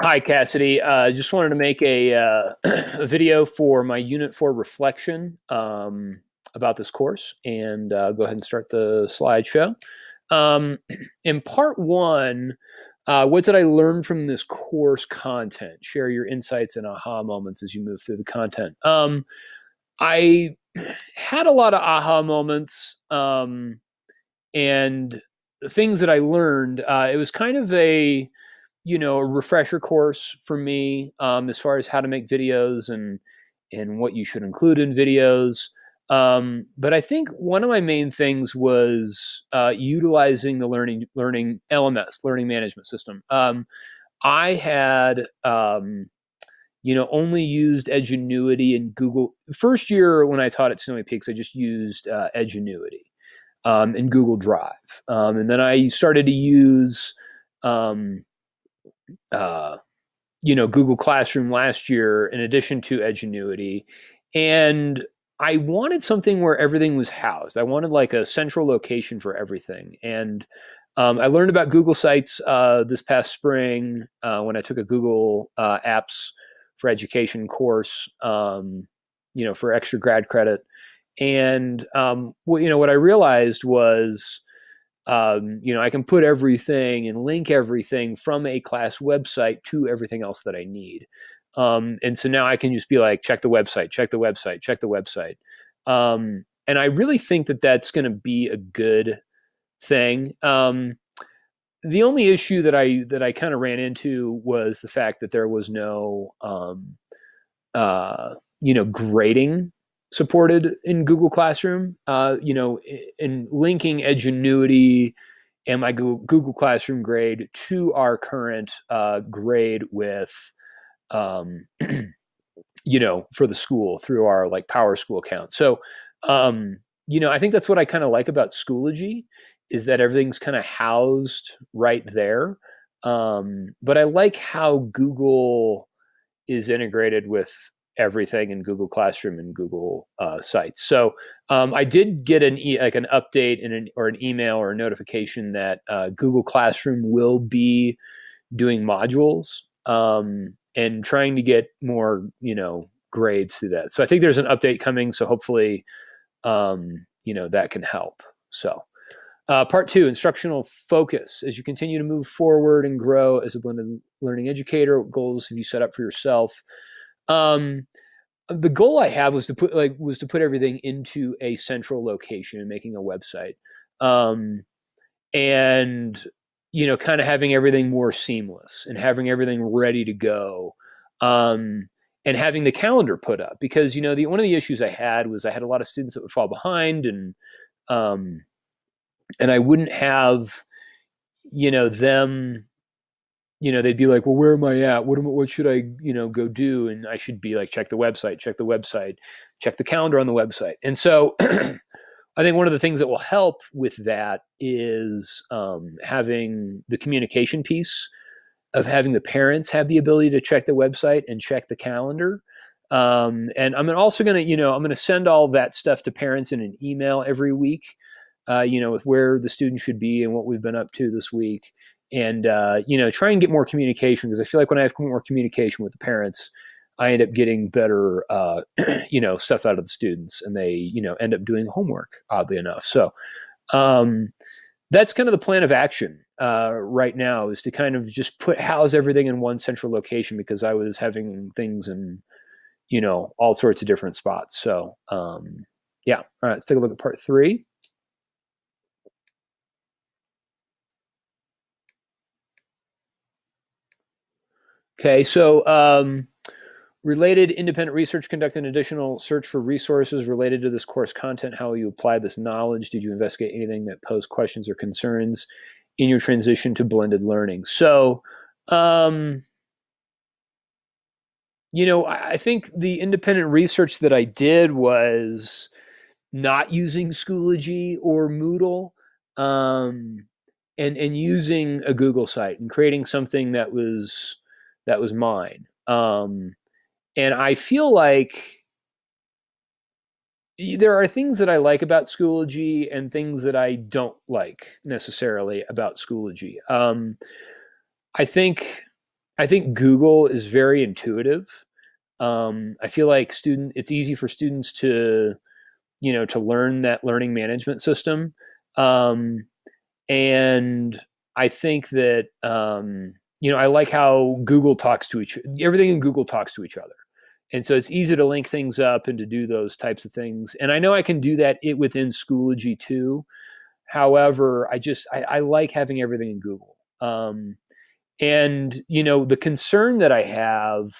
Hi, Cassidy. Just wanted to make a video for my Unit 4 reflection about this course and go ahead and start the slideshow. Um, in part one, what did I learn from this course content? Share your insights and aha moments as you move through the content. I had a lot of aha moments and the things that I learned. It was kind of a refresher course for me as far as how to make videos and what you should include in videos. But I think one of my main things was utilizing the learning LMS, learning management system. I had only used Edgenuity and Google. First year when I taught at Snowy Peaks, I just used Edgenuity and Google Drive, and then I started to use um, uh, Google Classroom last year in addition to Edgenuity. And I wanted something where everything was housed. I wanted like a central location for everything. And I learned about Google Sites this past spring when I took a Google Apps for Education course, for extra grad credit. And what I realized was I can put everything and link everything from a class website to everything else that I need. And so now I can just be like, check the website, check the website, check the website. And I really think that that's going to be a good thing. The only issue that I kind of ran into was the fact that there was no grading supported in Google Classroom. In linking Edgenuity and my Google Classroom grade to our current grade with, um, for the school through our like Power School account. So, I think that's what I kind of like about Schoology is that everything's kind of housed right there. But I like how Google is integrated with everything in Google Classroom and Google Sites. So I did get an update or an email or a notification that Google Classroom will be doing modules and trying to get more grades through that. So I think there's an update coming. So hopefully that can help. So. Part two, instructional focus. As you continue to move forward and grow as a blended learning educator, what goals have you set up for yourself? The goal I have was to put everything into a central location and making a website, and kind of having everything more seamless and having everything ready to go, and having the calendar put up because one of the issues I had was I had a lot of students that would fall behind and I wouldn't have, them, they'd be like, well, where am I at? What should I, go do? And I should be like, check the website, check the calendar on the website. And so I think one of the things that will help with that is having the communication piece of having the parents have the ability to check the website and check the calendar. And I'm also going to, I'm going to send all that stuff to parents in an email every week. With where the student should be and what we've been up to this week. And, try and get more communication because I feel like when I have more communication with the parents, I end up getting better, stuff out of the students and they, end up doing homework, oddly enough. So that's kind of the plan of action right now is to kind of just house everything in one central location because I was having things in, all sorts of different spots. So, yeah. All right, let's take a look at part three. Okay, so related independent research, conduct an additional search for resources related to this course content. How will you apply this knowledge? Did you investigate anything that posed questions or concerns in your transition to blended learning? So, I think the independent research that I did was not using Schoology or Moodle, and using a Google site and creating something that was mine. And I feel like there are things that I like about Schoology and things that I don't like necessarily about Schoology. I think I think Google is very intuitive. I feel like it's easy for students to, to learn that learning management system. Um, and I think that, I like how everything in Google talks to each other. And so it's easy to link things up and to do those types of things. And I know I can do that within Schoology too. However, I like having everything in Google. And the concern that I have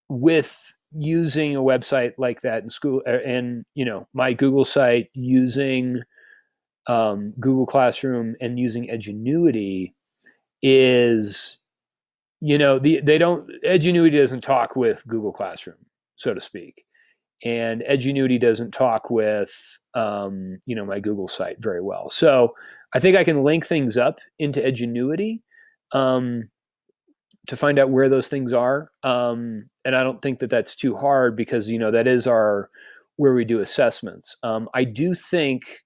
with using a website like that in school, and my Google site, using Google Classroom and using Edgenuity, is they don't Edgenuity doesn't talk with Google Classroom, so to speak, and Edgenuity doesn't talk with my Google site very well. So I think I can link things up into Edgenuity, um, to find out where those things are. And I don't think that that's too hard, because that is our where we do assessments. I do think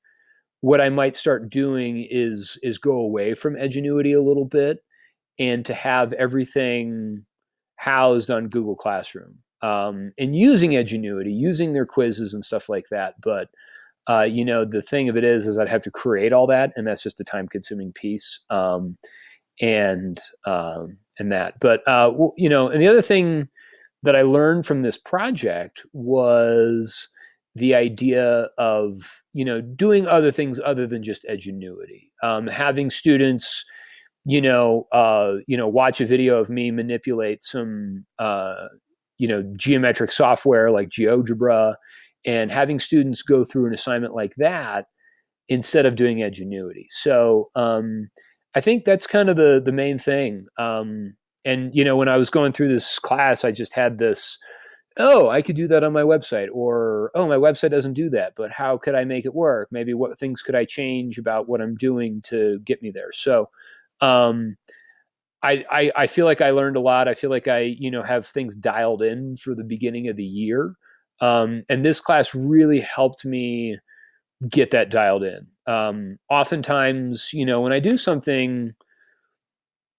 what I might start doing is go away from Edgenuity a little bit, and to have everything housed on Google Classroom, and using Edgenuity, using their quizzes and stuff like that. But the thing of it is I'd have to create all that, and that's just a time-consuming piece. And that. But and the other thing that I learned from this project was the idea of doing other things other than just Edgenuity. Having students watch a video of me manipulate some geometric software like GeoGebra, and having students go through an assignment like that instead of doing Edgenuity. So I think that's kind of the main thing. And when I was going through this class, I just had this, oh, I could do that on my website, or oh, my website doesn't do that, but how could I make it work? Maybe what things could I change about what I'm doing to get me there? So um, I feel like I learned a lot. I feel like I have things dialed in for the beginning of the year, and this class really helped me get that dialed in. Oftentimes, when I do something,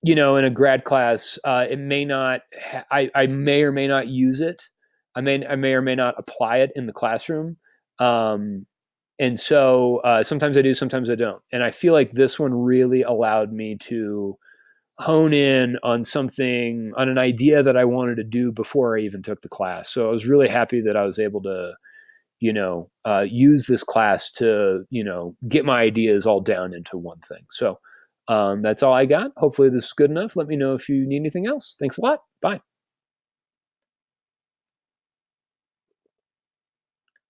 in a grad class, it may not. I may or may not use it. I may or may not apply it in the classroom. Um, and so sometimes I do, sometimes I don't. And I feel like this one really allowed me to hone in on something, on an idea that I wanted to do before I even took the class. So I was really happy that I was able to use this class to, get my ideas all down into one thing. So that's all I got. Hopefully this is good enough. Let me know if you need anything else. Thanks a lot. Bye.